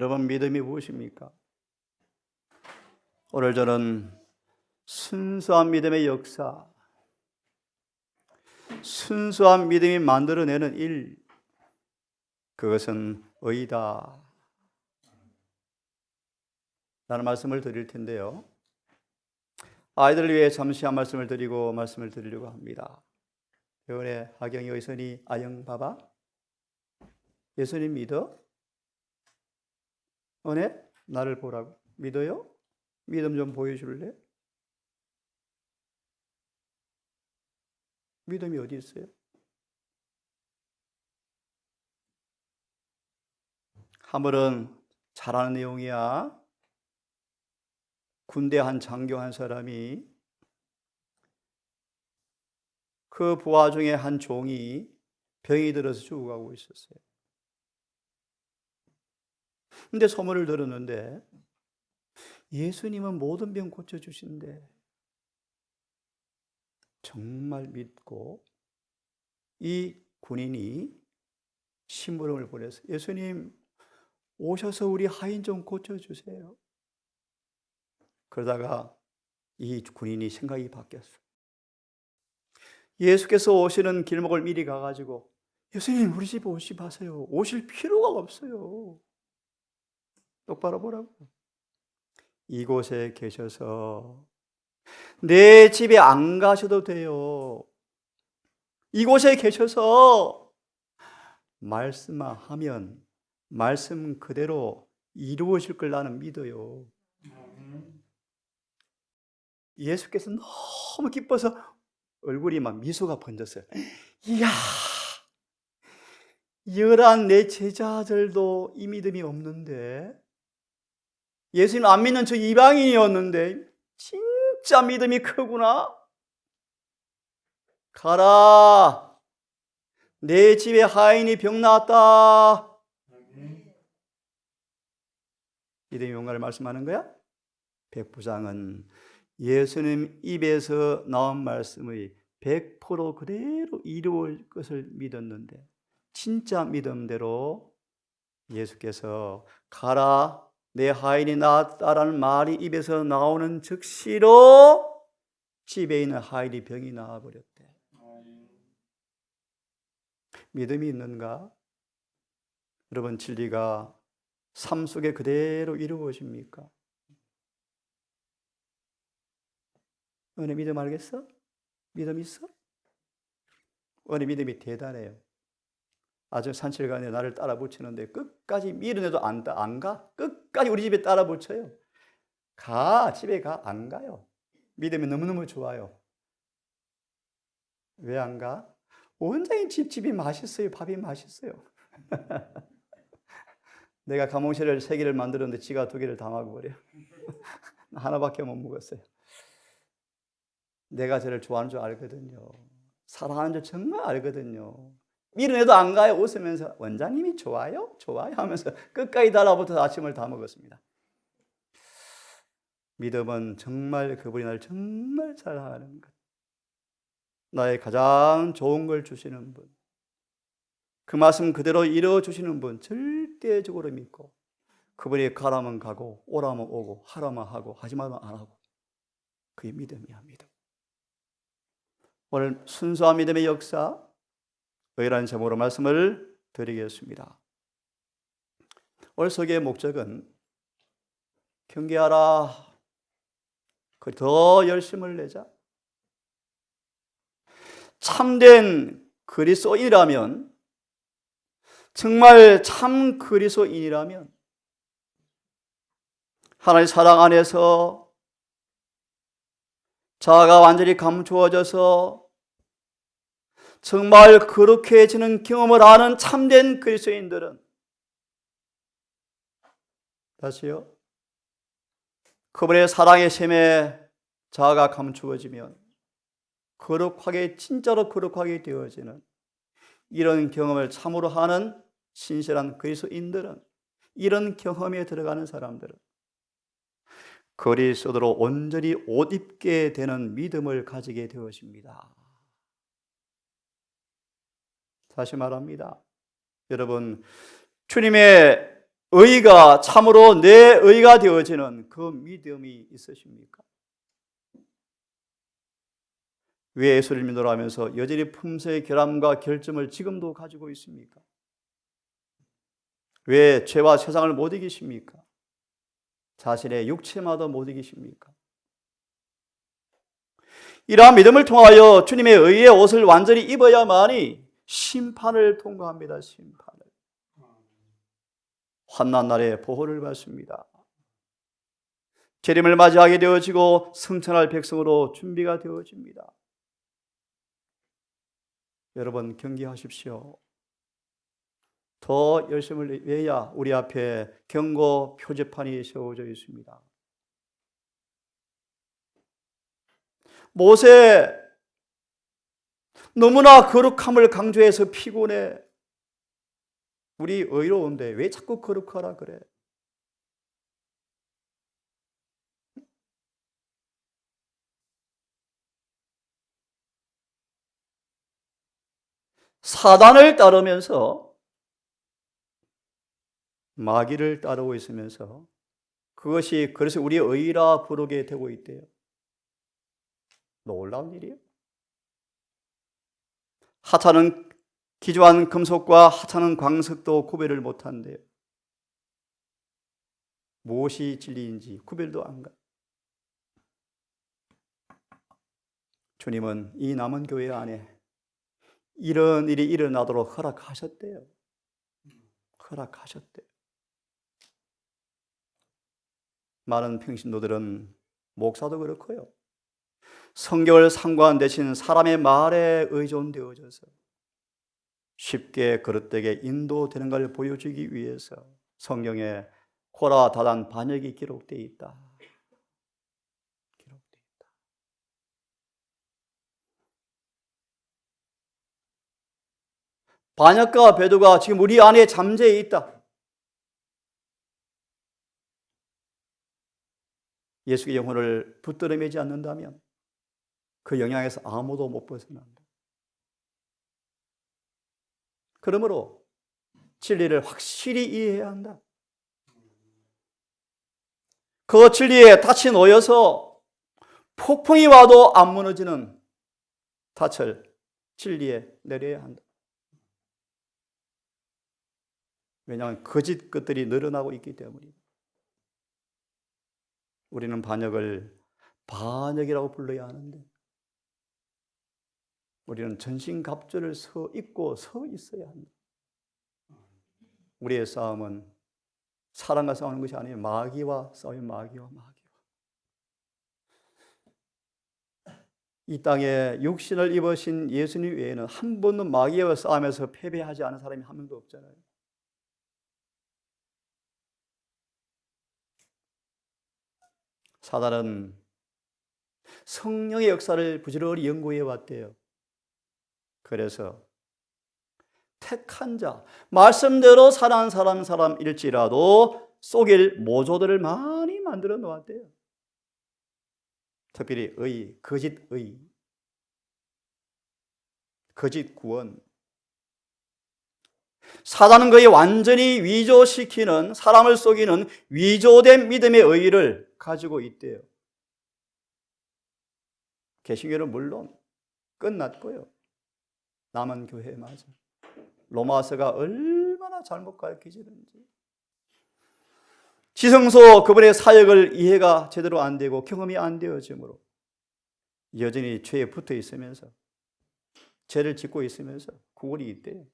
여러분, 믿음이 무엇입니까? 오늘 저는 순수한 믿음의 역사, 순수한 믿음이 만들어내는 일, 그것은 의다 라는 말씀을 드릴 텐데요, 아이들을 위해 잠시 한 말씀을 드리려고 합니다. 대원의 하경이 의선이 아영 봐봐. 예수님 믿어? 은혜? 나를 보라고. 믿어요? 믿음 좀 보여줄래? 믿음이 어디 있어요? 하물은 잘하는 내용이야. 군대 한 장교 한 사람이 그 부하 중에 한 종이 병이 들어서 죽어가고 있었어요. 근데 소문을 들었는데 예수님은 모든 병 고쳐주신대. 정말 믿고 이 군인이 심부름을 보내서 예수님 오셔서 우리 하인 좀 고쳐주세요. 그러다가 이 군인이 생각이 바뀌었어요. 예수께서 오시는 길목을 미리 가가지고 예수님 우리 집 오시 마세요. 오실 필요가 없어요. 똑바로 보라고. 이곳에 계셔서 내 집에 안 가셔도 돼요. 이곳에 계셔서 말씀만 하면 말씀 그대로 이루어질 걸 나는 믿어요. 예수께서 너무 기뻐서 얼굴이 막 미소가 번졌어요. 이야, 열한 내 제자들도 이 믿음이 없는데, 예수님 안 믿는 저 이방인이었는데 진짜 믿음이 크구나. 가라, 내 집에 하인이 병 나왔다. 믿음의 용가를 말씀하는 거야? 백부장은 예수님 입에서 나온 말씀의 100% 그대로 이루어질 것을 믿었는데, 진짜 믿음대로 예수께서 가라, 내 하인이 나았다라는 말이 입에서 나오는 즉시로 집에 있는 하인이 병이 나아버렸대. 믿음이 있는가? 여러분, 진리가 삶 속에 그대로 이루어집니까? 은혜 믿음 알겠어? 믿음 있어? 은혜 믿음이 대단해요. 아주 산책가에 나를 따라 붙이는데 끝까지 미련해도 안 가? 끝까지 우리 집에 따라 붙여요. 가, 집에 가. 안 가요. 믿음이 너무너무 좋아요. 왜 안 가? 원장님 집이 맛있어요. 밥이 맛있어요. 내가 감옥실을 3개를 만들었는데 지가 2개를 다 먹어버려요. 하나밖에 못 먹었어요. 내가 저를 좋아하는 줄 알거든요. 사랑하는 줄 정말 알거든요. 미련해도 안 가요. 웃으면서 원장님이 좋아요? 좋아요? 하면서 끝까지 달라붙어서 아침을 다 먹었습니다. 믿음은 정말 그분이 나를 정말 사랑하는 것, 나의 가장 좋은 걸 주시는 분, 그 말씀 그대로 이루어주시는 분 절대적으로 믿고, 그분이 가라면 가고 오라면 오고 하라면 하고 하지 말면 안 하고, 그게 믿음이야. 믿음. 오늘 순수한 믿음의 역사, 의라는 제목으로 말씀을 드리겠습니다. 오늘 설교의 목적은 경계하라, 더 열심을 내자. 참된 그리스도인이라면, 정말 참 그리스도인이라면 하나님의 사랑 안에서 자아가 완전히 감추어져서 정말 거룩해지는 경험을 하는 참된 그리스도인들은, 다시요, 그분의 사랑의 셈에 자아가 감추어지면 거룩하게, 진짜로 거룩하게 되어지는 이런 경험을 참으로 하는 신실한 그리스도인들은, 이런 경험에 들어가는 사람들은 그리스도로 온전히 옷 입게 되는 믿음을 가지게 되어집니다. 다시 말합니다. 여러분, 주님의 의가 참으로 내 의가 되어지는 그 믿음이 있으십니까? 왜 예수를 믿으라 하면서 여전히 품새의 결함과 결점을 지금도 가지고 있습니까? 왜 죄와 세상을 못 이기십니까? 자신의 육체마다 못 이기십니까? 이러한 믿음을 통하여 주님의 의의 옷을 완전히 입어야만이 심판을 통과합니다. 심판을. 환난 날에 보호를 받습니다. 재림을 맞이하게 되어지고 승천할 백성으로 준비가 되어집니다. 여러분 경계하십시오. 더 열심을 내야 우리 앞에 경고 표지판이 세워져 있습니다. 모세 너무나 거룩함을 강조해서 피곤해. 우리 의로운데 왜 자꾸 거룩하라 그래? 사단을 따르면서 마귀를 따르고 있으면서 그것이 그래서 우리의 의라 부르게 되고 있대요. 놀라운 일이에요. 하찮은 기주한 금속과 하찮은 광석도 구별을 못한대요. 무엇이 진리인지 구별도 안 가. 주님은 이 남은 교회 안에 이런 일이 일어나도록 허락하셨대요. 허락하셨대요. 많은 평신도들은 목사도 그렇고요. 성경을 상고한 대신 사람의 말에 의존되어져서 쉽게 그릇되게 인도되는 걸 보여주기 위해서 성경에 코라 다단 반역이 기록되어 있다. 기록되어 있다. 반역과 배도가 지금 우리 안에 잠재해 있다. 예수의 영혼을 붙들어 매지 않는다면 그 영향에서 아무도 못 벗어난다. 그러므로 진리를 확실히 이해해야 한다. 그 진리에 닻이 놓여서 폭풍이 와도 안 무너지는 닻을 진리에 내려야 한다. 왜냐하면 거짓 것들이 늘어나고 있기 때문입니다. 우리는 반역을 반역이라고 불러야 하는데 우리는 전신갑주를 입고 서 있어야 합니다. 우리의 싸움은 사람과 싸우는 것이 아니에요. 마귀와 싸우는 마귀와. 이 땅에 육신을 입으신 예수님 외에는 한 번도 마귀와 싸움에서 패배하지 않은 사람이 한 명도 없잖아요. 사단은 성령의 역사를 부지런히 연구해 왔대요. 그래서 택한 자, 말씀대로 살아난 사람일지라도 속일 모조들을 많이 만들어 놓았대요. 특별히 거짓 구원. 사단은 거의 완전히 위조시키는, 사람을 속이는 위조된 믿음의 의의를 가지고 있대요. 개신교는 물론 끝났고요. 남은 교회 맞아. 로마서가 얼마나 잘못 가르치는지. 지성소 그분의 사역을 이해가 제대로 안 되고 경험이 안 되어지므로 여전히 죄에 붙어 있으면서 죄를 짓고 있으면서 구원이 있대요.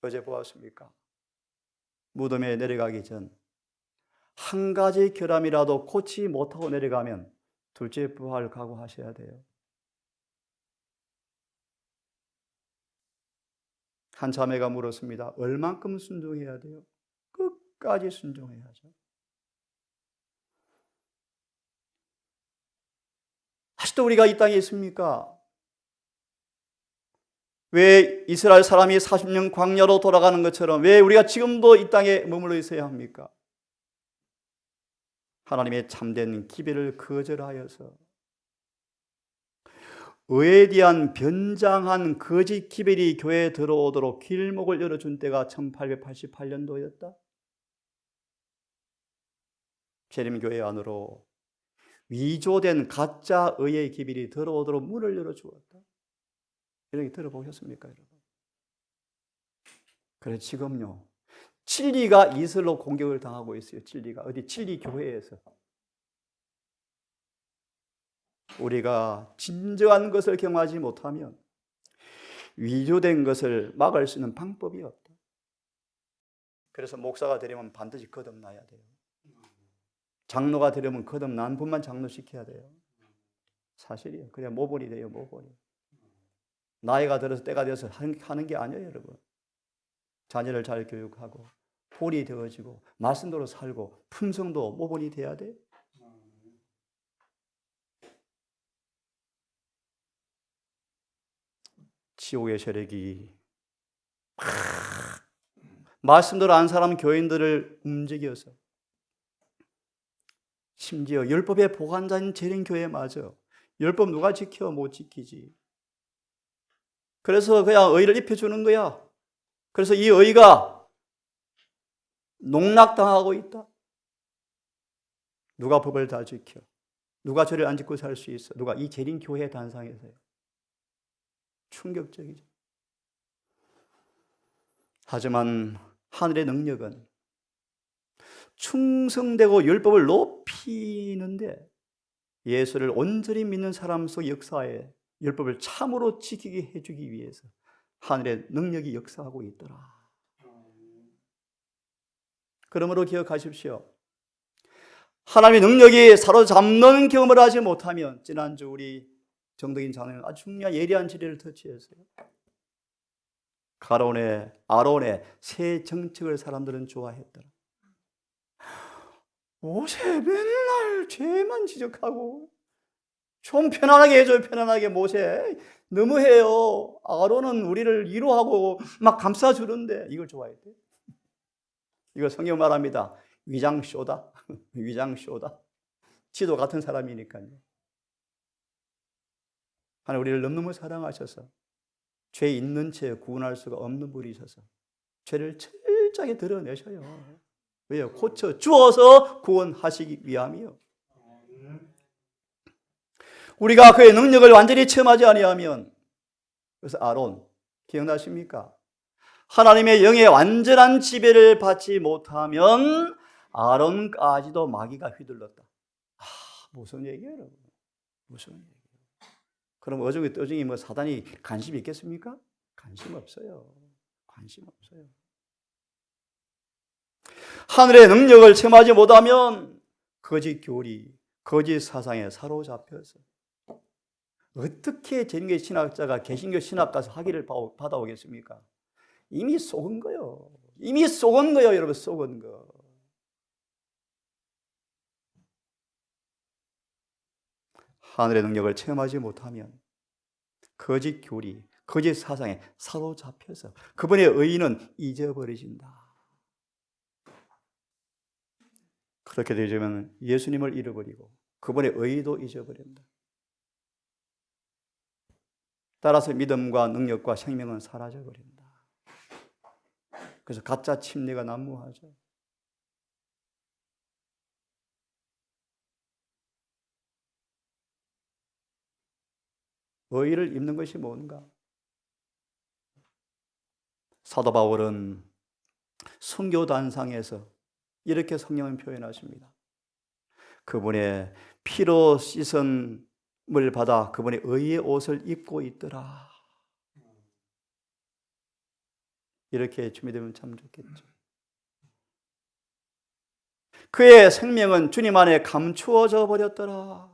어제 보았습니까? 무덤에 내려가기 전 한 가지 결함이라도 고치지 못하고 내려가면 둘째 부활 각오하셔야 돼요. 한 자매가 물었습니다. 얼만큼 순종해야 돼요? 끝까지 순종해야죠. 아직도 우리가 이 땅에 있습니까? 왜 이스라엘 사람이 40년 광야로 돌아가는 것처럼 왜 우리가 지금도 이 땅에 머물러 있어야 합니까? 하나님의 참된 기별을 거절하여서 의에 대한 변장한 거짓 기별이 교회에 들어오도록 길목을 열어준 때가 1888년도였다. 재림교회 안으로 위조된 가짜 의의 기별이 들어오도록 문을 열어주었다. 이런 게 들어보셨습니까, 여러분? 그래, 지금요, 진리가 이슬로 공격을 당하고 있어요. 진리가 어디 진리 교회에서. 우리가 진정한 것을 경험하지 못하면 위조된 것을 막을 수 있는 방법이 없다. 그래서 목사가 되려면 반드시 거듭나야 돼요. 장로가 되려면 거듭난 분만 장로시켜야 돼요. 사실이에요. 그래야 모본이 돼요, 모본이. 나이가 들어서 때가 되어서 하는 게 아니에요, 여러분. 자녀를 잘 교육하고 본이 되어지고 말씀대로 살고 품성도 모본이 돼야 돼. 지옥의 세력이 말씀대로 안 사람 교인들을 움직여서 심지어 율법의 보관자인 재림교회마저 율법 누가 지켜? 못 지키지. 그래서 그냥 의를 입혀주는 거야. 그래서 이 의가 농락당하고 있다. 누가 법을 다 지켜? 누가 죄를 안 짓고 살 수 있어? 누가? 이 재림교회 단상에서요. 충격적이죠. 하지만 하늘의 능력은 충성되고 율법을 높이는데 예수를 온전히 믿는 사람 속 역사에 율법을 참으로 지키게 해주기 위해서 하늘의 능력이 역사하고 있더라. 그러므로 기억하십시오. 하나님의 능력이 사로잡는 경험을 하지 못하면, 지난주 우리 정덕인 장로는 아주 중요한 예리한 지혜를 터치했어요. 아론의 새 정책을 사람들은 좋아했더라. 모세 맨날 죄만 지적하고 좀 편안하게 해줘요. 편안하게. 모세 너무해요. 아론은 우리를 위로하고 막 감싸주는데 이걸 좋아했대요. 이거 성경 말합니다. 위장쇼다. 위장쇼다. 지도 같은 사람이니까요. 하나님 우리를 너무너무 사랑하셔서 죄 있는 채 구원할 수가 없는 분이셔서 죄를 철저하게 드러내셔요. 왜요? 고쳐 주어서 구원하시기 위함이요. 우리가 그의 능력을 완전히 체험하지 아니하면, 그래서 아론 기억나십니까? 하나님의 영의 완전한 지배를 받지 못하면 아론까지도 마귀가 휘둘렀다. 무슨 얘기예요, 여러분? 무슨 얘기예요? 그럼 어중이 떠중이 뭐 사단이 관심이 있겠습니까? 관심 없어요. 관심 없어요. 하늘의 능력을 체험하지 못하면 거짓 교리, 거짓 사상에 사로잡혀서 어떻게 재림교 신학자가 개신교 신학 가서 학위를 받아오겠습니까? 이미 속은 거요. 이미 속은 거요, 여러분. 속은 거. 하늘의 능력을 체험하지 못하면 거짓 교리, 거짓 사상에 사로잡혀서 그분의 의의는 잊어버리신다. 그렇게 되면 예수님을 잃어버리고 그분의 의의도 잊어버린다. 따라서 믿음과 능력과 생명은 사라져버린다. 그래서 가짜 침례가 난무하죠. 의의를 입는 것이 뭔가? 사도 바울은 순교단상에서 이렇게 성령을 표현하십니다. 그분의 피로 씻음을 받아 그분의 의의 옷을 입고 있더라. 이렇게 준비되면 참 좋겠죠. 그의 생명은 주님 안에 감추어져 버렸더라.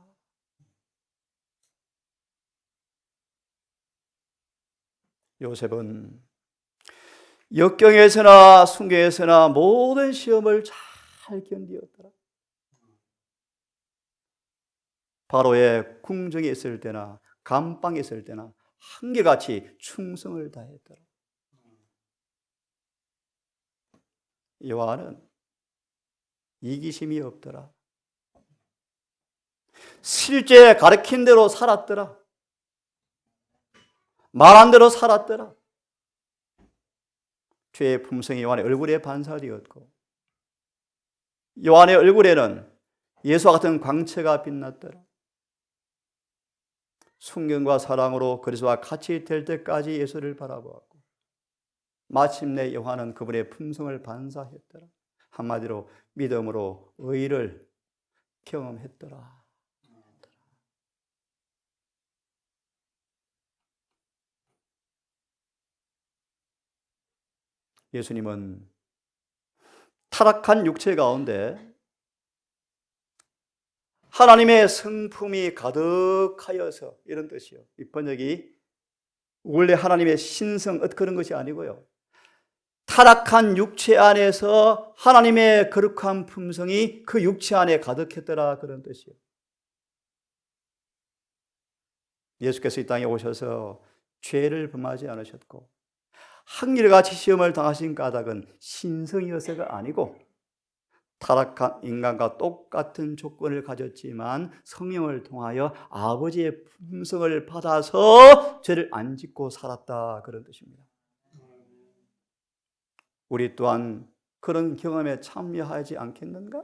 요셉은 역경에서나 순교에서나 모든 시험을 잘 견디었더라. 바로의 궁정에 있을 때나 감방에 있을 때나 한결같이 충성을 다했더라. 요한은 이기심이 없더라. 실제 가르친 대로 살았더라. 말한 대로 살았더라. 죄의 품성이 요한의 얼굴에 반사되었고 요한의 얼굴에는 예수와 같은 광채가 빛났더라. 순경과 사랑으로 그리스도와 같이 될 때까지 예수를 바라보았고 마침내 요한은 그분의 품성을 반사했더라. 한마디로 믿음으로 의를 경험했더라. 예수님은 타락한 육체 가운데 하나님의 성품이 가득하여서, 이런 뜻이요. 이 번역이 원래 하나님의 신성 그런 것이 아니고요. 타락한 육체 안에서 하나님의 거룩한 품성이 그 육체 안에 가득했더라, 그런 뜻이요. 예수께서 이 땅에 오셔서 죄를 범하지 않으셨고 한결같이 시험을 당하신 까닭은 신성이어서가 아니고 타락한 인간과 똑같은 조건을 가졌지만 성령을 통하여 아버지의 품성을 받아서 죄를 안 짓고 살았다, 그런 뜻입니다. 우리 또한 그런 경험에 참여하지 않겠는가?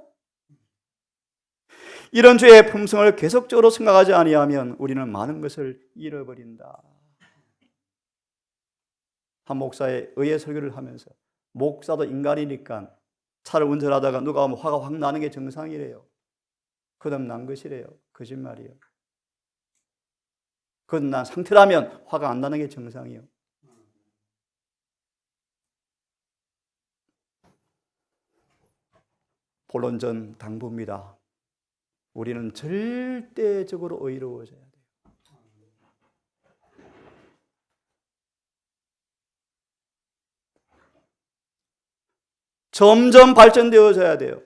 이런 죄의 품성을 계속적으로 생각하지 아니하면 우리는 많은 것을 잃어버린다. 한 목사의 의회 설교를 하면서, 목사도 인간이니까 차를 운전하다가 누가 오면 화가 확 나는 게 정상이래요. 거듭난 것이래요. 거짓말이에요. 거듭난 상태라면 화가 안 나는 게 정상이에요. 본론전 당부입니다. 우리는 절대적으로 의로워져야 돼요. 점점 발전되어져야 돼요.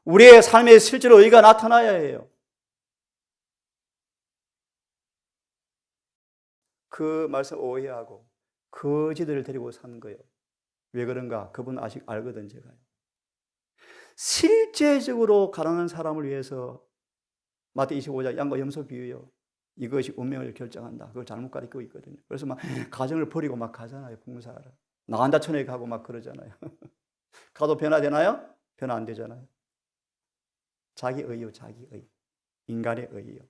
우리의 삶에 실제로 의가 나타나야 해요. 그 말씀 오해하고 거지들을 데리고 산 거예요. 왜 그런가? 그분 아직 알거든, 제가요. 실제적으로 가난한 사람을 위해서 마태 25장 양과 염소 비유요. 이것이 운명을 결정한다. 그걸 잘못 가르치고 있거든요. 그래서 막 가정을 버리고 막 가잖아요. 봉사하러. 나간다천에 가고 막 그러잖아요. 가도 변화되나요? 변화 안 되잖아요. 자기 의요, 자기 의. 인간의 의요.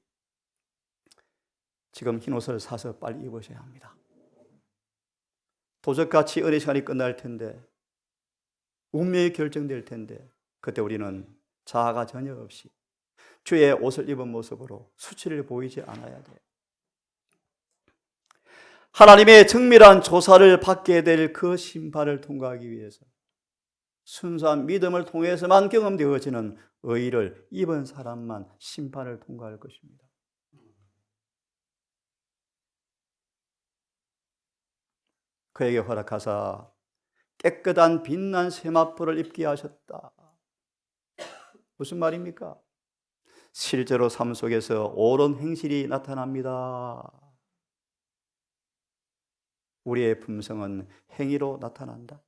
지금 흰옷을 사서 빨리 입으셔야 합니다. 도적같이 은혜 시간이 끝날 텐데, 운명이 결정될 텐데, 그때 우리는 자아가 전혀 없이 주의 옷을 입은 모습으로 수치를 보이지 않아야 돼요. 하나님의 정밀한 조사를 받게 될 그 심판을 통과하기 위해서 순수한 믿음을 통해서만 경험되어지는 의를 입은 사람만 심판을 통과할 것입니다. 그에게 허락하사 깨끗한 빛난 세마포를 입게 하셨다. 무슨 말입니까? 실제로 삶 속에서 옳은 행실이 나타납니다. 우리의 품성은 행위로 나타난다.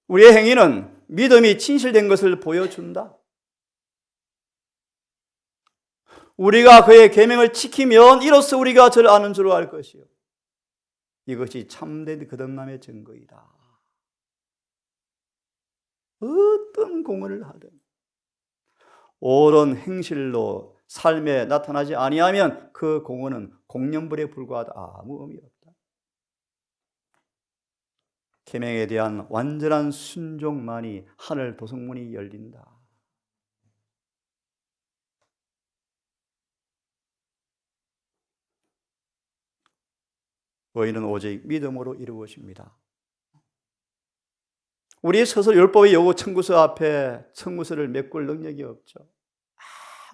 우리의 행위는 믿음이 진실된 것을 보여준다. 우리가 그의 계명을 지키면 이로써 우리가 저를 아는 줄 알 것이요. 이것이 참된 거듭남의 증거이다. 어떤 공헌을 하든 옳은 행실로 삶에 나타나지 아니하면 그 공헌은 공연불에 불과하다. 아무 의미 없다. 계명에 대한 완전한 순종만이 하늘 도성문이 열린다. 의인은 오직 믿음으로 이루어집니다. 우리 스스로 율법의 요구 청구서 앞에 청구서를 메꿀 능력이 없죠.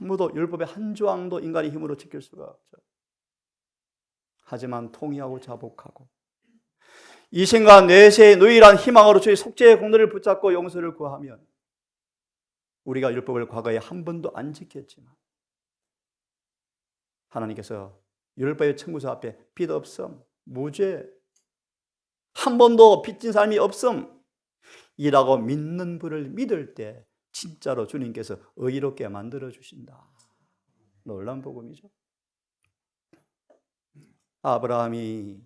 아무도 율법의 한 조항도 인간의 힘으로 지킬 수가 없죠. 하지만 통의하고 자복하고 이 생각 내세의 유일한 희망으로 주의 속죄의 공로를 붙잡고 용서를 구하면 우리가 율법을 과거에 한 번도 안 지켰지만 하나님께서 율법의 청구서 앞에 빚 없음, 무죄, 한 번도 빚진 삶이 없음 이라고 믿는 분을 믿을 때 진짜로 주님께서 의롭게 만들어 주신다. 놀라운 복음이죠. 아브라함이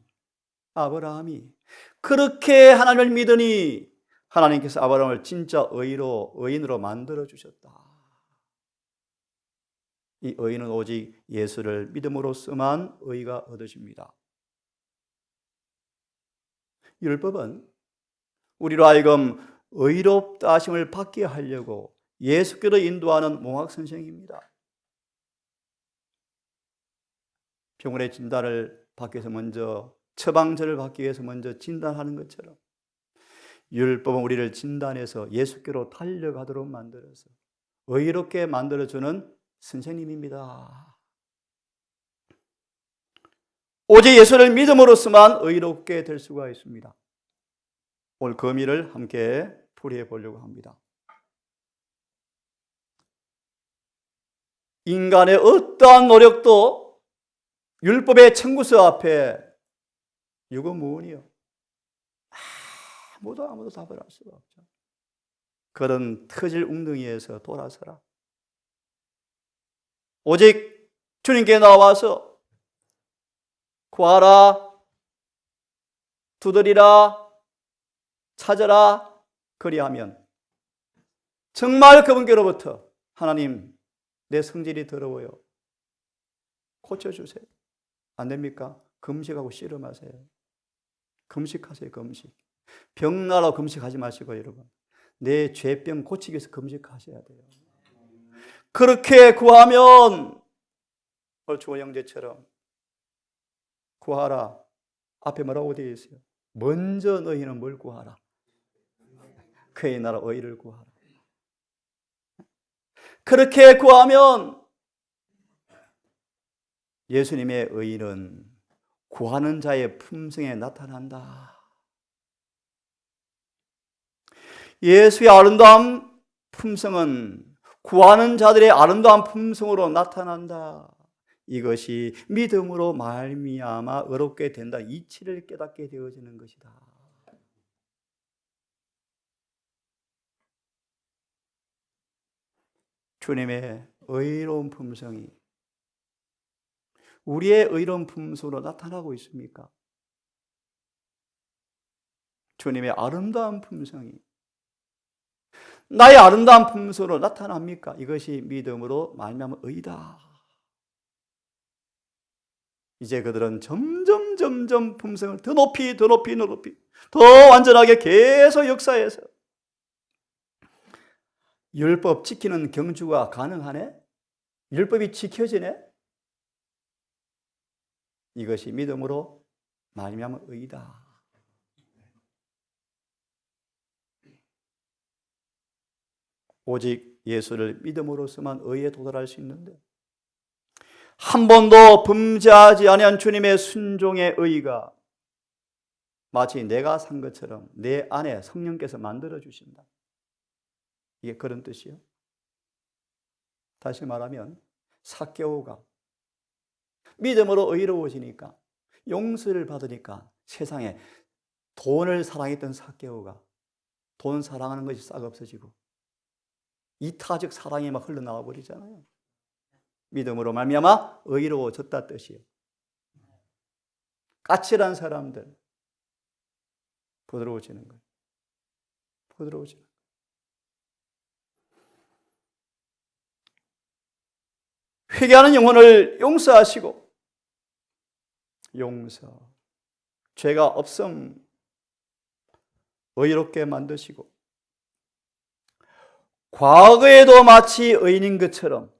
그렇게 하나님을 믿으니 하나님께서 아브라함을 진짜 의인으로 만들어 주셨다. 이 의인은 오직 예수를 믿음으로서만 의가 얻어집니다. 율법은 우리로 하여금 의롭다 하심을 받게 하려고 예수께로 인도하는 몽학선생입니다. 병원의 진단을 받기 위해서 먼저, 처방전을 받기 위해서 먼저 진단하는 것처럼 율법은 우리를 진단해서 예수께로 달려가도록 만들어서 의롭게 만들어주는 선생님입니다. 오직 예수를 믿음으로서만 의롭게 될 수가 있습니다. 오늘 그 의미를 함께 풀이해 보려고 합니다. 인간의 어떠한 노력도 율법의 청구서 앞에 유구무원이요. 아무도 답을 할 수가 없죠. 그런 터질 웅덩이에서 돌아서라. 오직 주님께 나와서 구하라, 두드리라, 찾아라, 그리하면 정말 그분께로부터 하나님, 내 성질이 더러워요, 고쳐주세요. 안 됩니까? 금식하고 씨름하세요. 금식하세요. 금식. 병나라고 금식하지 마시고 여러분, 내 죄병 고치기 위해서 금식하셔야 돼요. 그렇게 구하면 오늘 주호 형제처럼 구하라. 앞에 뭐라고 되어 있어요? 먼저 너희는 뭘 구하라? 그의 나라 의를 구하라. 그렇게 구하면 예수님의 의는 구하는 자의 품성에 나타난다. 예수의 아름다운 품성은 구하는 자들의 아름다운 품성으로 나타난다. 이것이 믿음으로 말미암아 의롭게 된다. 이치를 깨닫게 되어지는 것이다. 주님의 의로운 품성이 우리의 의로운 품성으로 나타나고 있습니까? 주님의 아름다운 품성이 나의 아름다운 품성으로 나타납니까? 이것이 믿음으로 말미암아 의다. 이제 그들은 점점 품성을 더 높이 더 완전하게 계속 역사해서 율법 지키는 경주가 가능하네? 율법이 지켜지네? 이것이 믿음으로 말미암아 의다. 오직 예수를 믿음으로서만 의에 도달할 수 있는데 한 번도 범죄하지 아니한 주님의 순종의 의가 마치 내가 산 것처럼 내 안에 성령께서 만들어 주신다. 이게 그런 뜻이요. 다시 말하면 삭개오가 믿음으로 의로워지니까 용서를 받으니까 세상에 돈을 사랑했던 삭개오가 돈 사랑하는 것이 싹 없어지고 이타적 사랑이 막 흘러나와 버리잖아요. 믿음으로 말미암아 의로워졌다 뜻이에요. 까칠한 사람들 부드러워지는 거예요. 부드러워지는 거예요. 회개하는 영혼을 용서하시고 죄가 없음 의롭게 만드시고 과거에도 마치 의인인 것처럼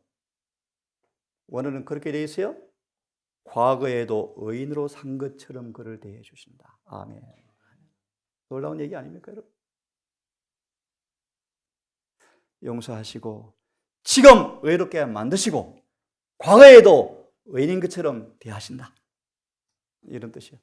원어는 그렇게 되어 있어요. 과거에도 의인으로 산 것처럼 그를 대해 주신다. 아멘. 놀라운 얘기 아닙니까, 여러분? 용서하시고 지금 의롭게 만드시고 과거에도 의인인 것처럼 대하신다. 이런 뜻이에요.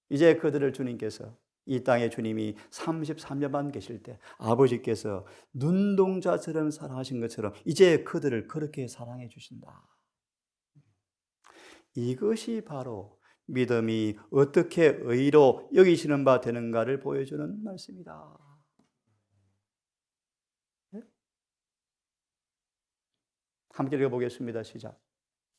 이제 그들을 주님께서 이 땅에 주님이 33년만 계실 때 아버지께서 눈동자처럼 사랑하신 것처럼 이제 그들을 그렇게 사랑해 주신다. 이것이 바로 믿음이 어떻게 의로 여기시는 바 되는가를 보여주는 말씀이다. 함께 읽어보겠습니다. 시작.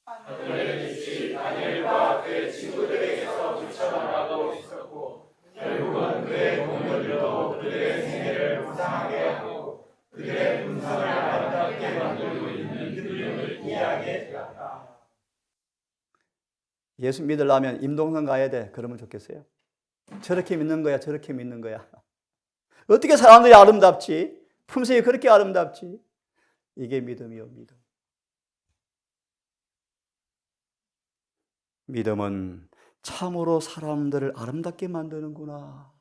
하늘의 주실 다니엘과 그의 친구들에게서 붙여나가고 있었고 결국은 그의 동료들도 그들의 생애를 불쌍하게 하고 그들의 분상을 아름답게 만들고 있는 그림을 이해하게 되었다. 예수 믿으려면 임동산 가야 돼. 그러면 좋겠어요? 저렇게 믿는 거야, 저렇게 믿는 거야. 어떻게 사람들이 아름답지? 품성이 그렇게 아름답지? 이게 믿음이요, 믿음. 믿음은 참으로 사람들을 아름답게 만드는구나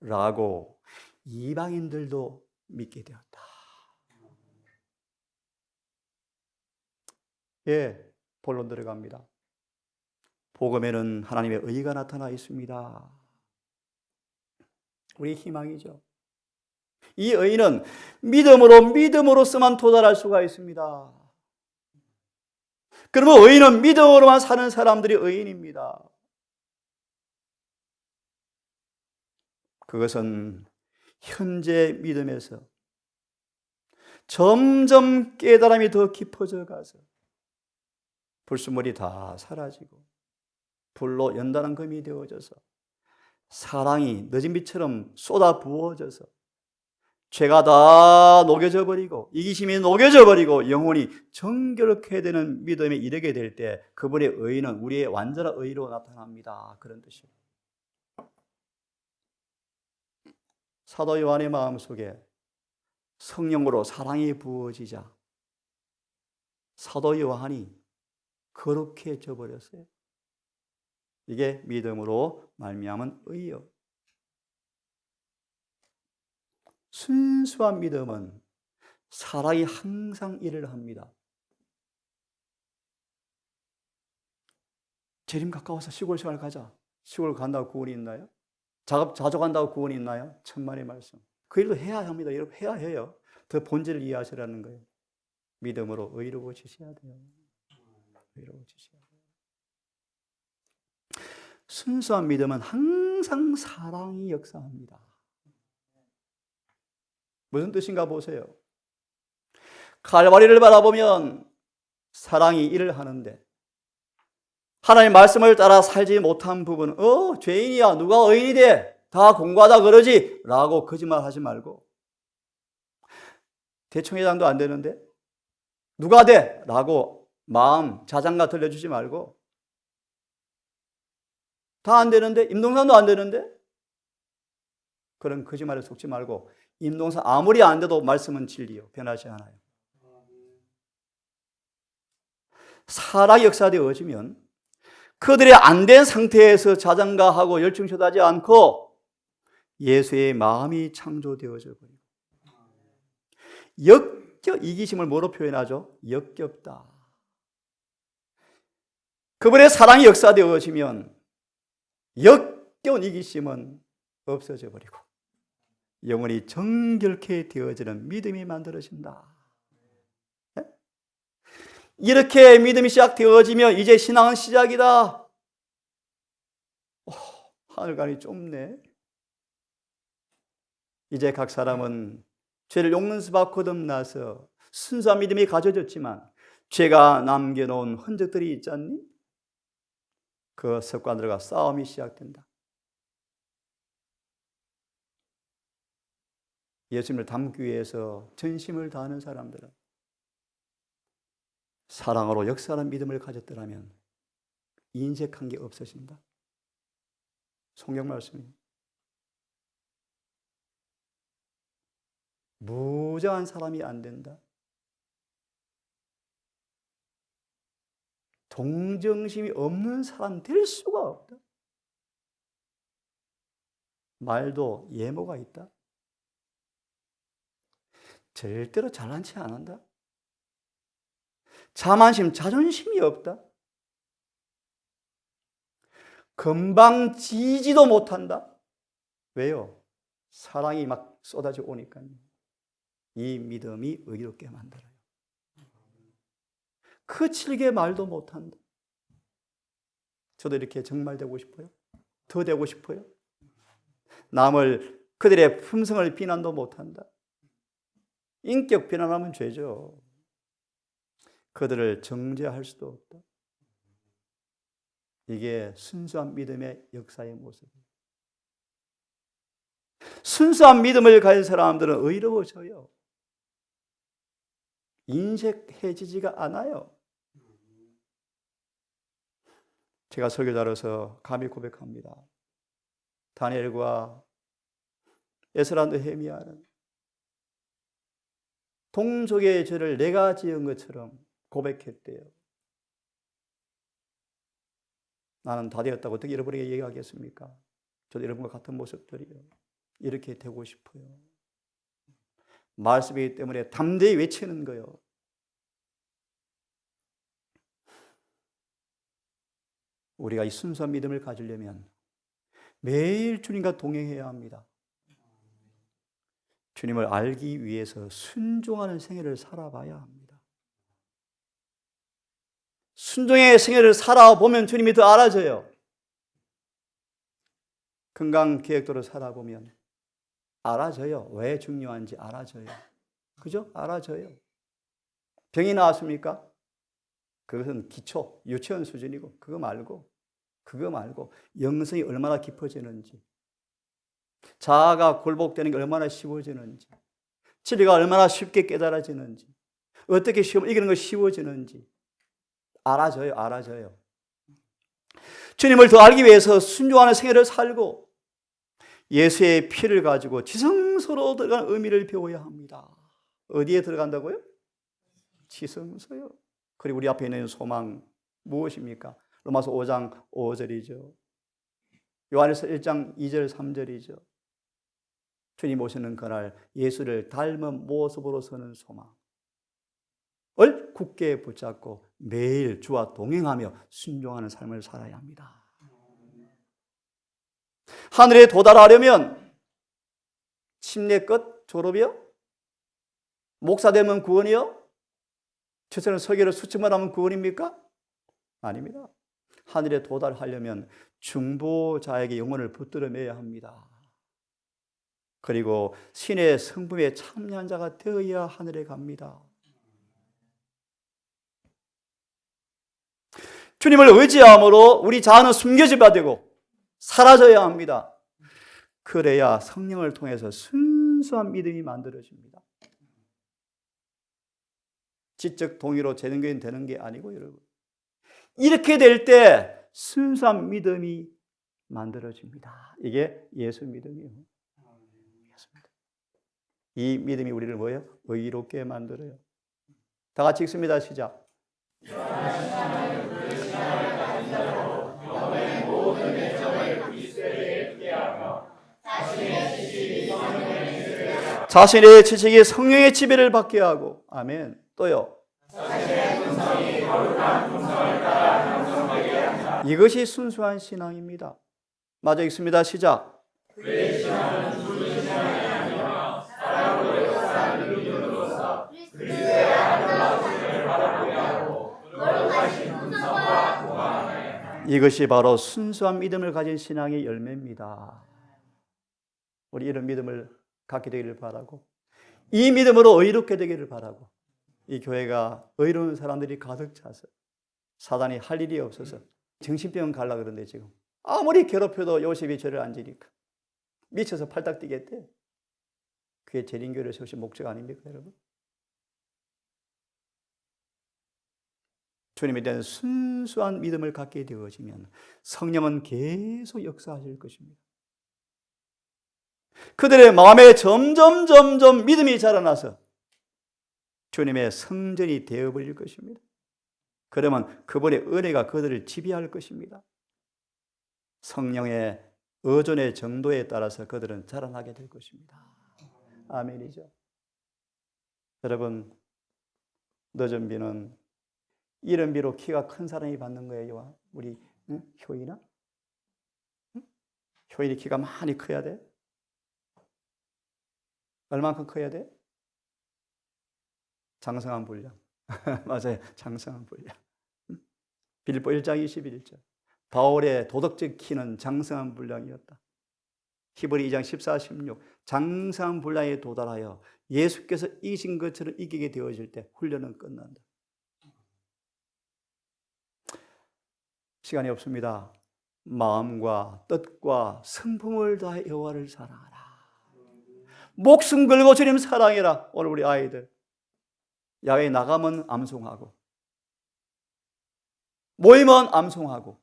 라고 이방인들도 믿게 되었다. 예, 본론 들어갑니다. 복음에는 하나님의 의가 나타나 있습니다. 우리 희망이죠. 이 의는 믿음으로서만 도달할 수가 있습니다. 그러면 의인은 믿음으로만 사는 사람들이 의인입니다. 그것은 현재 믿음에서 점점 깨달음이 더 깊어져 가서 불순물이 다 사라지고 불로 연단한 금이 되어져서 사랑이 늦은 빛처럼 쏟아 부어져서 죄가 다 녹여져 버리고 이기심이 녹여져 버리고 영혼이 정결케 되는 믿음에 이르게 될 때 그분의 의는 우리의 완전한 의로 나타납니다. 그런 뜻이에요. 사도 요한의 마음속에 성령으로 사랑이 부어지자 사도 요한이 거룩해져 버렸어요. 이게 믿음으로 말미암은 의요. 순수한 믿음은 사랑이 항상 일을 합니다. 재림 가까워서 시골 생활 가자. 시골 간다고 구원이 있나요? 자주 간다고 구원이 있나요? 천만의 말씀. 그 일도 해야 합니다. 여러분 해야 해요. 더 본질을 이해하시라는 거예요. 믿음으로 의로워지셔야 돼요. 의로워지셔야 돼요. 순수한 믿음은 항상 사랑이 역사합니다. 무슨 뜻인가 보세요. 칼바리를 바라보면 사랑이 일을 하는데 하나님의 말씀을 따라 살지 못한 부분은 죄인이야 누가 의인이 돼 다 공부하다 그러지 라고 거짓말하지 말고 대총회장도 안 되는데 누가 돼 라고 마음 자장가 들려주지 말고 다 안 되는데 임동산도 안 되는데 그런 거짓말에 속지 말고 임동산 아무리 안 돼도 말씀은 진리요 변하지 않아요. 사랑이 역사되어지면 그들이 안 된 상태에서 자장가하고 열중쇼하지 않고 예수의 마음이 창조되어져 버리고 이기심을 뭐로 표현하죠? 역겹다. 그분의 사랑이 역사되어지면 역겨운 이기심은 없어져 버리고 영혼이 정결케 되어지는 믿음이 만들어진다. 이렇게 믿음이 시작되어지면 이제 신앙은 시작이다. 하늘관이 좁네. 이제 각 사람은 죄를 용서받고 거듭나서 순수한 믿음이 가져졌지만 죄가 남겨놓은 흔적들이 있지 않니? 그 습관들과 싸움이 시작된다. 예수님을 닮기 위해서 전심을 다하는 사람들은 사랑으로 역사하는 믿음을 가졌더라면 인색한 게 없어진다. 성경 말씀입니다. 무정한 사람이 안 된다. 동정심이 없는 사람 될 수가 없다. 말도 예모가 있다. 절대로 잘난 체 안 한다. 자만심, 자존심이 없다. 금방 지지도 못한다. 왜요? 사랑이 막 쏟아져 오니까요. 이 믿음이 의롭게 만들어요. 거칠게 말도 못한다. 저도 이렇게 정말 되고 싶어요? 더 되고 싶어요? 남을 그들의 품성을 비난도 못한다. 인격 비난하면 죄죠. 그들을 정죄할 수도 없다. 이게 순수한 믿음의 역사의 모습이에요. 순수한 믿음을 가진 사람들은 의로워져요. 인색해지지가 않아요. 제가 설교자로서 감히 고백합니다. 다니엘과 에스라 느헤미야는 동족의 죄를 내가 지은 것처럼 고백했대요. 나는 다 되었다고 어떻게 여러분에게 얘기하겠습니까? 저도 여러분과 같은 모습들이요. 이렇게 되고 싶어요. 말씀이기 때문에 담대히 외치는 거예요. 우리가 이 순수한 믿음을 가지려면 매일 주님과 동행해야 합니다. 주님을 알기 위해서 순종하는 생애를 살아봐야 합니다. 순종의 생애를 살아보면 주님이 더 알아져요. 건강계획대로 살아보면 알아져요. 왜 중요한지 알아져요. 그죠? 알아져요. 병이 나왔습니까? 그것은 기초, 유치원 수준이고 그거 말고 영성이 얼마나 깊어지는지, 자아가 굴복되는 게 얼마나 쉬워지는지, 진리가 얼마나 쉽게 깨달아지는지, 어떻게 시험 이기는 거 쉬워지는지 알아져요. 주님을 더 알기 위해서 순종하는 생애를 살고 예수의 피를 가지고 지성소로 들어가는 의미를 배워야 합니다. 어디에 들어간다고요? 지성소요. 그리고 우리 앞에 있는 소망 무엇입니까? 로마서 5장 5절이죠. 요한일서 1장 2절 3절이죠. 주님 오시는 그날 예수를 닮은 모습으로 서는 소망을 굳게 붙잡고 매일 주와 동행하며 순종하는 삶을 살아야 합니다. 하늘에 도달하려면 침례 끝 졸업이요? 목사 되면 구원이요? 최선을 설교를 수치만 하면 구원입니까? 아닙니다. 하늘에 도달하려면 중보자에게 영혼을 붙들어 매야 합니다. 그리고 신의 성품에 참여한 자가 되어야 하늘에 갑니다. 주님을 의지함으로 우리 자아는 숨겨져야 되고 사라져야 합니다. 그래야 성령을 통해서 순수한 믿음이 만들어집니다. 지적 동의로 재능교인 되는 게 아니고 여러분, 이렇게 될 때 순수한 믿음이 만들어집니다. 이게 예수 믿음이에요. 이 믿음이 우리를 뭐예요? 의롭게 만들어요. 다 같이 읽습니다. 시작. 자신의 지식이 성령의 지배를 받게 하고, 아멘. 또요. 이것이 순수한 신앙입니다. 마저 읽습니다. 시작. 이것이 바로 순수한 믿음을 가진 신앙의 열매입니다. 우리 이런 믿음을 갖게 되기를 바라고, 이 믿음으로 의롭게 되기를 바라고, 이 교회가 의로운 사람들이 가득 차서 사단이 할 일이 없어서 정신병 갈라 그러는데 지금 아무리 괴롭혀도 요셉이 죄를 안 지니까 미쳐서 팔딱 뛰겠대. 그게 재림교회를 세우신 목적 아닙니까, 여러분? 주님에 대한 순수한 믿음을 갖게 되어지면 성령은 계속 역사하실 것입니다. 그들의 마음에 점점 믿음이 자라나서 주님의 성전이 되어버릴 것입니다. 그러면 그분의 은혜가 그들을 지배할 것입니다. 성령의 의존의 정도에 따라서 그들은 자라나게 될 것입니다. 아멘이죠. 여러분, 늦은 비는 이른 비로 키가 큰 사람이 받는 거예요. 우리 효인아? 효인이 키가 많이 커야 돼? 얼만큼 커야 돼? 장성한 분량. 맞아요. 장성한 분량. 빌립보 1장 21절. 바울의 도덕적 키는 장성한 분량이었다. 히브리 2장 14, 16. 장성한 분량에 도달하여 예수께서 이기신 것처럼 이기게 되어질 때 훈련은 끝난다. 시간이 없습니다. 마음과 뜻과 성품을 다해 여호와를 사랑하라. 목숨 걸고 주님 사랑해라. 오늘 우리 아이들 야외에 나가면 암송하고, 모이면 암송하고,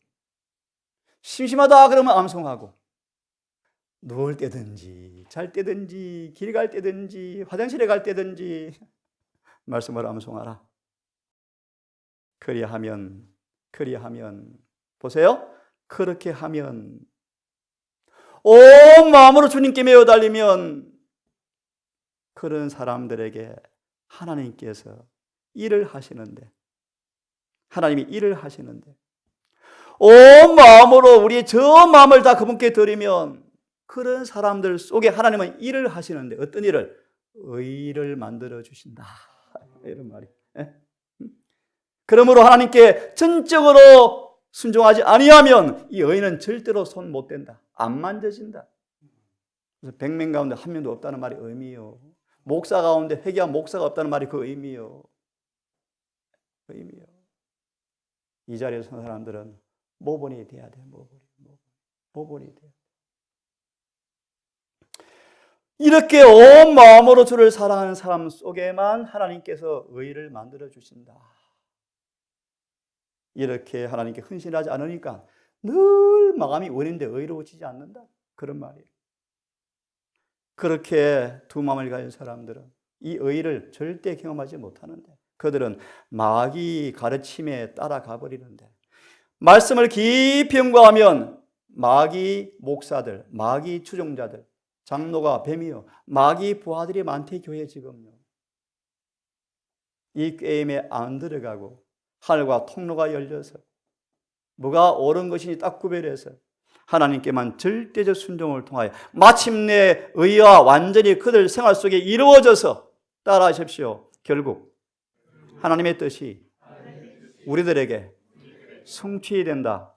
심심하다 그러면 암송하고, 누울 때든지 잘 때든지 길 갈 때든지 화장실에 갈 때든지 말씀을 암송하라. 그리하면 보세요. 그렇게 하면 온 마음으로 주님께 매어 달리면 그런 사람들에게 하나님께서 일을 하시는데, 하나님이 일을 하시는데, 온 마음으로 우리의 저 마음을 다 그분께 드리면 그런 사람들 속에 하나님은 일을 하시는데, 어떤 일을? 의를 만들어 주신다, 이런 말이. 그러므로 하나님께 전적으로 순종하지 아니하면 이 의는 절대로 손 못 댄다, 안 만져진다. 그래서 100명 가운데 한 명도 없다는 말이 의미요. 목사 가운데 회개한 목사가 없다는 말이 그 의미요. 이 자리에 선 사람들은 모본이 돼야 돼. 모본이 돼. 이렇게 온 마음으로 주를 사랑하는 사람 속에만 하나님께서 의를 만들어 주신다. 이렇게 하나님께 헌신하지 않으니까 늘 마음이 원인데 의로워지지 않는다, 그런 말이에요. 그렇게 두 마음을 가진 사람들은 이 의를 절대 경험하지 못하는데, 그들은 마귀 가르침에 따라가 버리는데, 말씀을 깊이 연구하면 마귀 목사들, 마귀 추종자들, 장로가 뱀이요, 마귀 부하들이 많대, 교회 지금요. 이 게임에 안 들어가고 하늘과 통로가 열려서 뭐가 옳은 것인지 딱 구별해서 하나님께만 절대적 순종을 통하여 마침내 의와 완전히 그들 생활 속에 이루어져서, 따라하십시오, 결국 하나님의 뜻이 우리들에게 성취된다.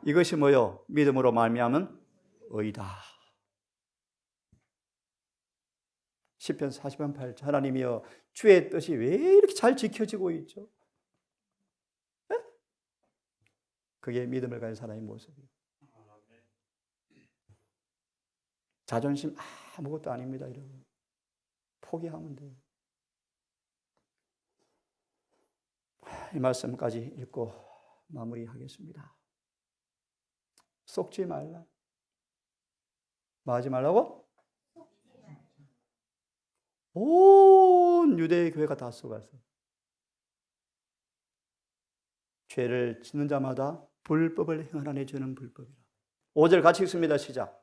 이것이 뭐요? 믿음으로 말미암은 의다. 시편 40편 8절, 하나님이여 주의 뜻이 왜 이렇게 잘 지켜지고 있죠? 에? 그게 믿음을 가진 사람의 모습이에요. 자존심 아무것도 아닙니다, 여러분. 포기하면 돼요. 이 말씀까지 읽고 마무리하겠습니다. 속지 말라. 뭐 하지 말라고? 온 유대의 교회가 다 속았어. 죄를 짓는 자마다 불법을 행하라니 저는 불법이라. 5절 같이 읽습니다. 시작.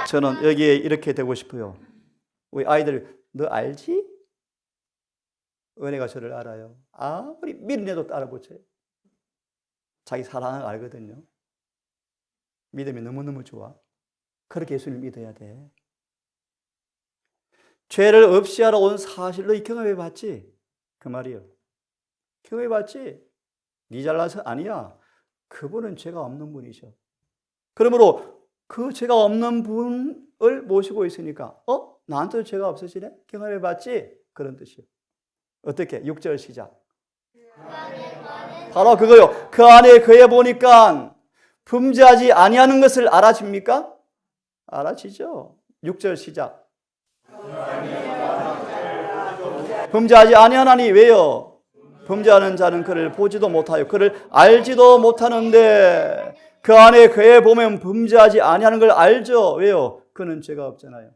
저는 여기에 이렇게 되고 싶어요. 우리 아이들, 너 알지? 은혜가 저를 알아요. 아무리 미련해도 따라 붙여요. 자기 사랑을 알거든요. 믿음이 너무너무 좋아. 그렇게 예수님을 믿어야 돼. 죄를 없이 하러 온 사실로 이 경험해 봤지? 그 말이요. 경험해 봤지? 네 잘나서 아니야. 그분은 죄가 없는 분이셔. 그러므로 그 죄가 없는 분을 모시고 있으니까 나한테도 죄가 없어지네? 경험해 봤지? 그런 뜻이요. 어떻게? 6절 시작. 바로 그거요. 그 안에 거해 보니까 범죄하지 아니하는 것을 알아집니까? 알아지죠. 6절 시작. 범죄하지 아니하나니 왜요? 범죄하는 자는 그를 보지도 못하여 그를 알지도 못하는데, 그 안에 거해 보면 범죄하지 아니하는 걸 알죠. 왜요? 그는 죄가 없잖아요.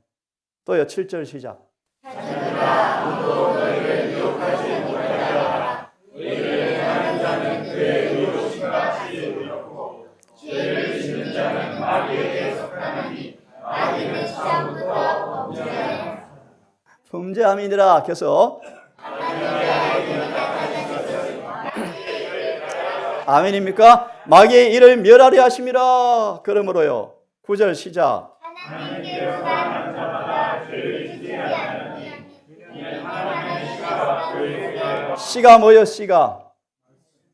또요. 7절 시작. 죄를 짓는 자는 마귀에게 속하나니 마귀는 시작부터 범죄하여. 범죄함이니라. 계속. 아멘입니까? 마귀의 일을 멸하려 하심이라. 그러므로요. 9절 시작. 하나님께서 사랑하는 자마다 죄를 짓지 않으니 이는 하나님의 씨가 그를 위하여. 씨가 뭐요? 씨가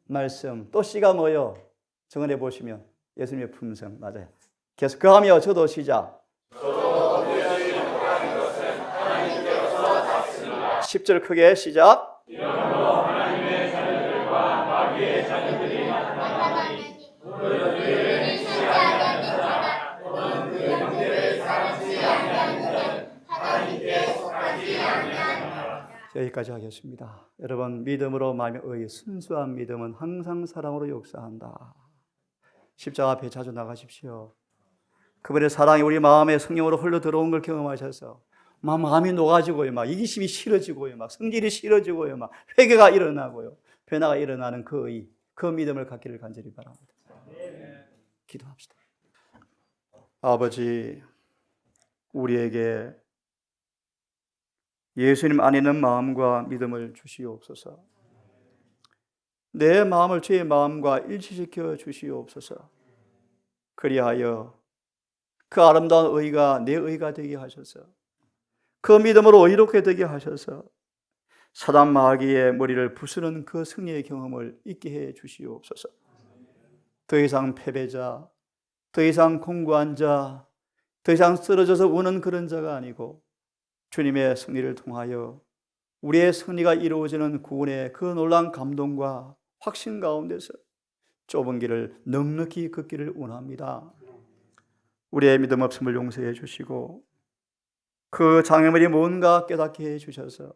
말씀. 또 씨가 뭐요? 정언해 보시면 예수님의 품성. 맞아요. 계속 그하며 저도 시작. 저도 10절 크게 시작. 나타나니 그들을 상대하려는 자나 또는 그 형제를 사랑치 아니하는 자는 하나님께 속하지 아니하니라. 여기까지 하겠습니다. 여러분, 믿음으로 말하면 순수한 믿음은 항상 사랑으로 역사한다. 십자가 앞에 자주 나가십시오. 그분의 사랑이 우리 마음에 성령으로 흘러 들어온 걸 경험하셔서 마음이 녹아지고요, 막 이기심이 싫어지고요, 막 성질이 싫어지고요, 막 회개가 일어나고요, 변화가 일어나는 그 믿음을 갖기를 간절히 바랍니다. 기도합시다. 아버지, 우리에게 예수님 안에 있는 마음과 믿음을 주시옵소서. 내 마음을 주의 마음과 일치시켜 주시옵소서. 그리하여 그 아름다운 의가 내 의가 되게 하셔서 그 믿음으로 의롭게 되게 하셔서 사단 마귀의 머리를 부수는 그 승리의 경험을 있게 해 주시옵소서. 더 이상 패배자, 더 이상 공고한 자, 더 이상 쓰러져서 우는 그런 자가 아니고 주님의 승리를 통하여 우리의 승리가 이루어지는 구원의 그 놀라운 감동과 확신 가운데서 좁은 길을 넉넉히 걷기를 원합니다. 우리의 믿음 없음을 용서해 주시고 그 장애물이 뭔가 깨닫게 해 주셔서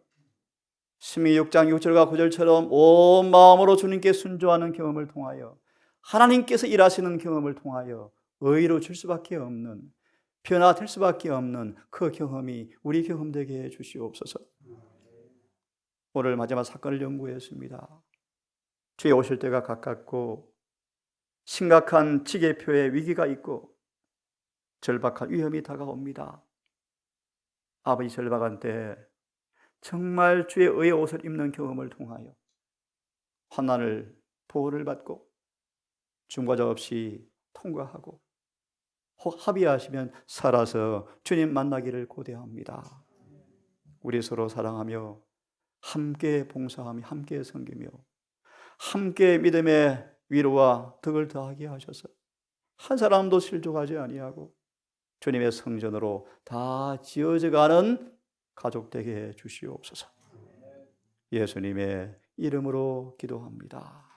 신명기 6장 6절과 9절처럼 온 마음으로 주님께 순종하는 경험을 통하여 하나님께서 일하시는 경험을 통하여 의로워질 수밖에 없는, 변화될 수밖에 없는 그 경험이 우리 경험되게 해 주시옵소서. 오늘 마지막 사건을 연구했습니다. 주의 오실 때가 가깝고 심각한 지계표의 위기가 있고 절박한 위험이 다가옵니다. 아버지, 절박한 때 정말 주의 의의 옷을 입는 경험을 통하여 환난을 보호를 받고 중과자 없이 통과하고 합의하시면 살아서 주님 만나기를 고대합니다. 우리 서로 사랑하며 함께 봉사하며 함께 섬기며 함께 믿음의 위로와 덕을 더하게 하셔서 한 사람도 실족하지 아니하고 주님의 성전으로 다 지어져가는 가족 되게 해 주시옵소서. 예수님의 이름으로 기도합니다.